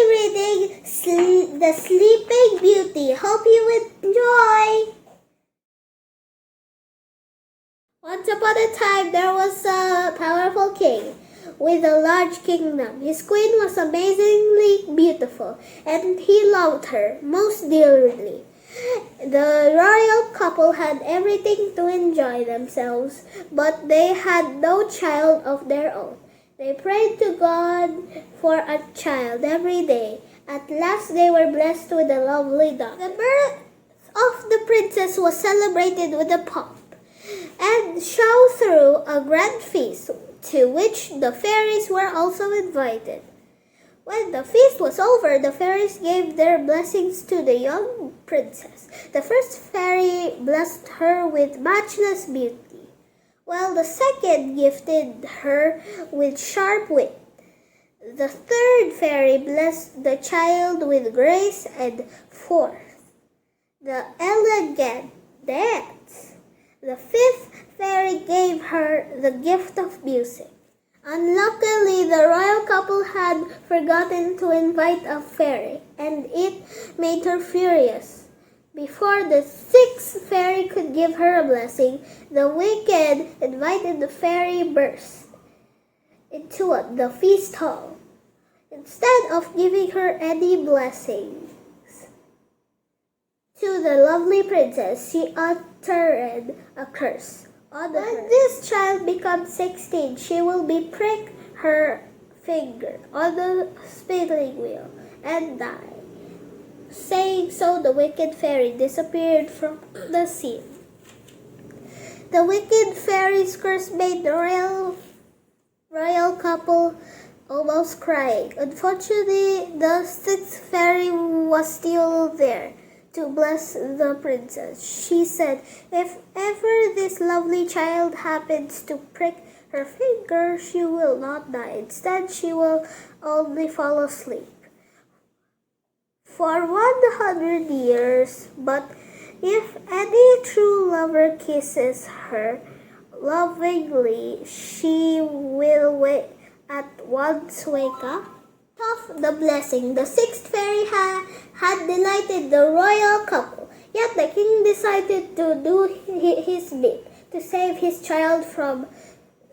reading The Sleeping Beauty. Hope you enjoy. Once upon a time, there was a powerful king with a large kingdom. His queen was amazingly beautiful, and he loved her most dearly. The royal couple had everything to enjoy themselves, but they had no child of their own. They prayed to God for a child every day. At last they were blessed with a lovely daughter. The birth of the princess was celebrated with a pomp and show through a grand feast to which the fairies were also invited. When the feast was over, the fairies gave their blessings to the young princess. The first fairy blessed her with matchless beauty, while the second gifted her with sharp wit. The third fairy blessed the child with grace, and fourth, the elegant dance. The fifth fairy gave her the gift of music. Unluckily, the royal couple had forgotten to invite a fairy, and it made her furious. Before the sixth fairy could give her a blessing, the wicked invited the fairy burst into the feast hall. Instead of giving her any blessings to the lovely princess, she uttered a curse. When this child becomes 16, she will be prick her finger on the spinning wheel and die. Saying so, the wicked fairy disappeared from the scene. The wicked fairy's curse made the royal couple almost crying. Unfortunately, the sixth fairy was still there to bless the princess. She said, "If ever this lovely child happens to prick her finger, she will not die. Instead, she will only fall asleep for 100 years. But if any true lover kisses her lovingly, she will at once wake up." Of the blessing, the sixth fairy had delighted the royal couple. Yet the king decided to do his bit to save his child from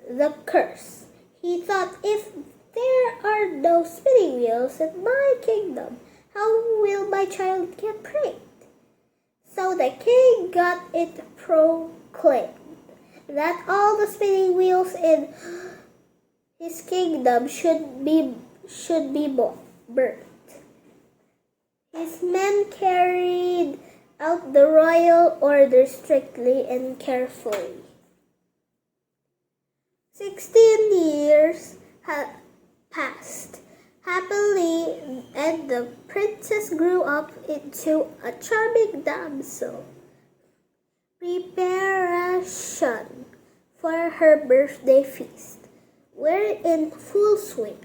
the curse. He thought, if there are no spinning wheels in my kingdom, how will my child get pricked? So the king got it proclaimed that all the spinning wheels in his kingdom should be burnt. His men carried out the royal order strictly and carefully. 16 years passed happily, and the princess grew up into a charming damsel. Preparation for her birthday feast were in full swing.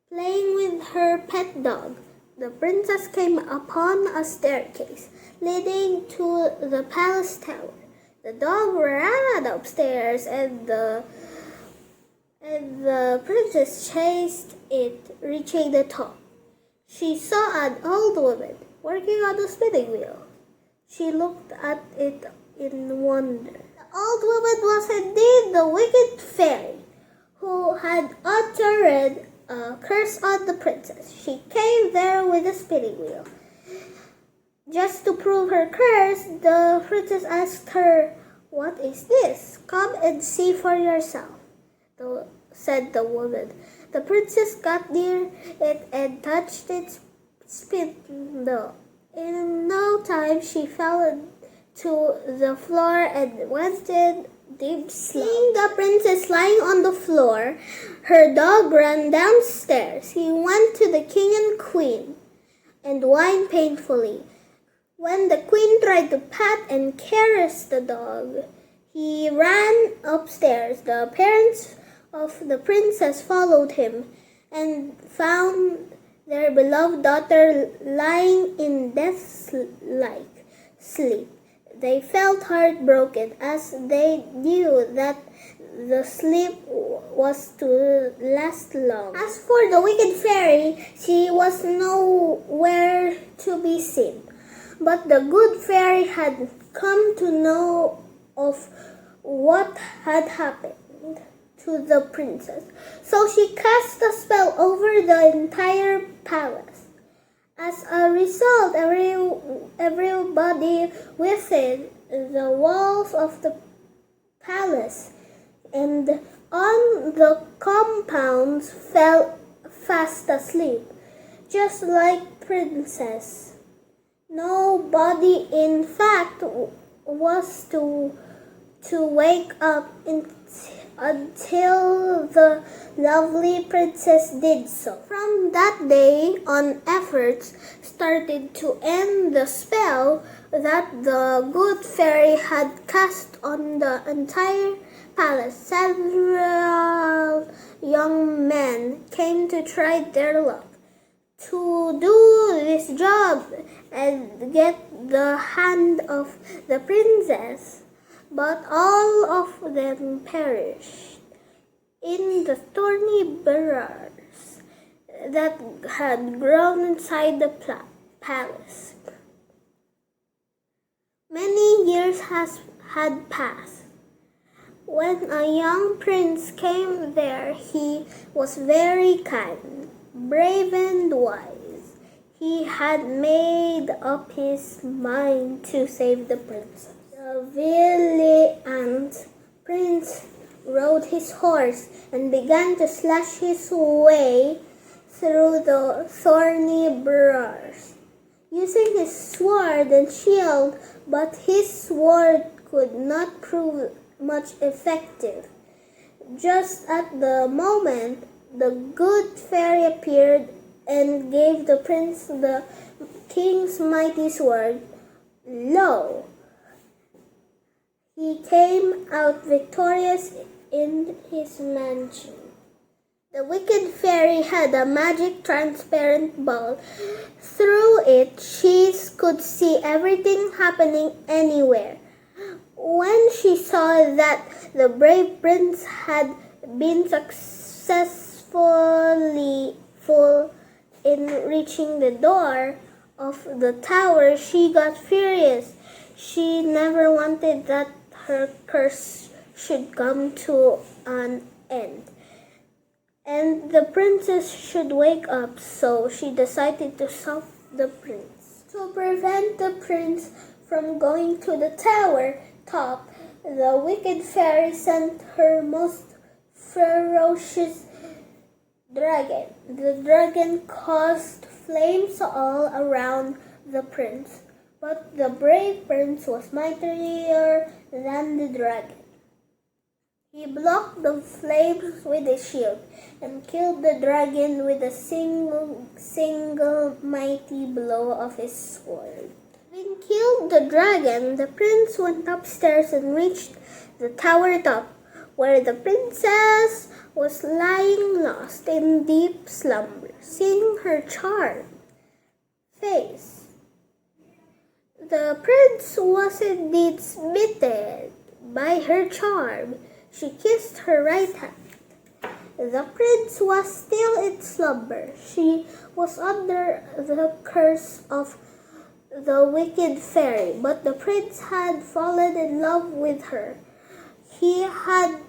Playing with her pet dog, the princess came upon a staircase leading to the palace tower. The dog ran upstairs, and the princess chased it, reaching the top. She saw an old woman working on the spinning wheel. She looked at it in wonder. The old woman was indeed the wicked fairy who had uttered a curse on the princess. She came there with a spinning wheel. Just to prove her curse, the princess asked her, "What is this? Come and see for yourself," said the woman. The princess got near it and touched its spindle. In no time, she fell to the floor and went in deep sleep. Seeing the princess lying on the floor, her dog ran downstairs. He went to the king and queen and whined painfully. When the queen tried to pat and caress the dog, he ran upstairs. The parents of the princess followed him and found their beloved daughter lying in death-like sleep. They felt heartbroken, as they knew that the sleep was to last long. As for the wicked fairy, she was was nowhere to be seen. But the good fairy had come to know of what had happened to the princess, so she cast a spell over the entire palace. As a result, everybody within the walls of the palace and on the compounds fell fast asleep, just like princess. Nobody, in fact, was to wake up until the lovely princess did so. From that day on, efforts started to end the spell that the good fairy had cast on the entire palace. Several young men came to try their luck to do this job and get the hand of the princess, but all of them perished in the thorny briars that had grown inside the palace. Many years had passed. When a young prince came there, he was very kind, brave and wise. He had made up his mind to save the princess. The valiant prince rode his horse and began to slash his way through the thorny briars, using his sword and shield, but his sword could not prove much effective. Just at the moment, the good fairy appeared and gave the prince the king's mighty sword. Lo! He came out victorious in his mansion. The wicked fairy had a magic transparent ball. Through it, she could see everything happening anywhere. When she saw that the brave prince had been successfully full in reaching the door of the tower, she got furious. She never wanted that her curse should come to an end, and the princess should wake up, so she decided to stop the prince. To prevent the prince from going to the tower top, the wicked fairy sent her most ferocious dragon. The dragon caused flames all around the prince, but the brave prince was mightier than the dragon. He blocked the flames with his shield and killed the dragon with a single mighty blow of his sword. Having killed the dragon, the prince went upstairs and reached the tower top, where the princess was lying lost in deep slumber. Seeing her charmed face, the prince was indeed smitten by her charm. She kissed her right hand. The prince was still in slumber. She was under the curse of the wicked fairy, but the prince had fallen in love with her. He had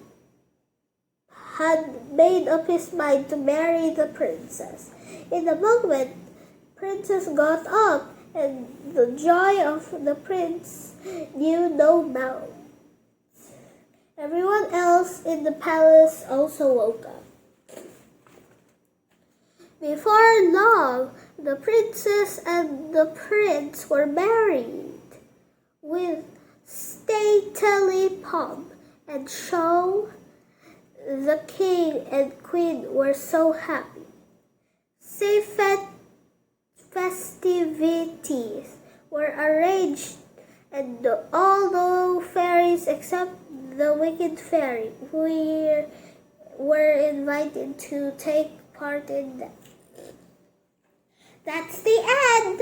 made up his mind to marry the princess. In a moment, princess got up, and the joy of the prince knew no bounds. Everyone else in the palace also woke up. Before long, the princess and the prince were married with stately pomp and show. The king and queen were so happy. Festivities were arranged, and all the fairies except the wicked fairy were invited to take part in them. That's the end.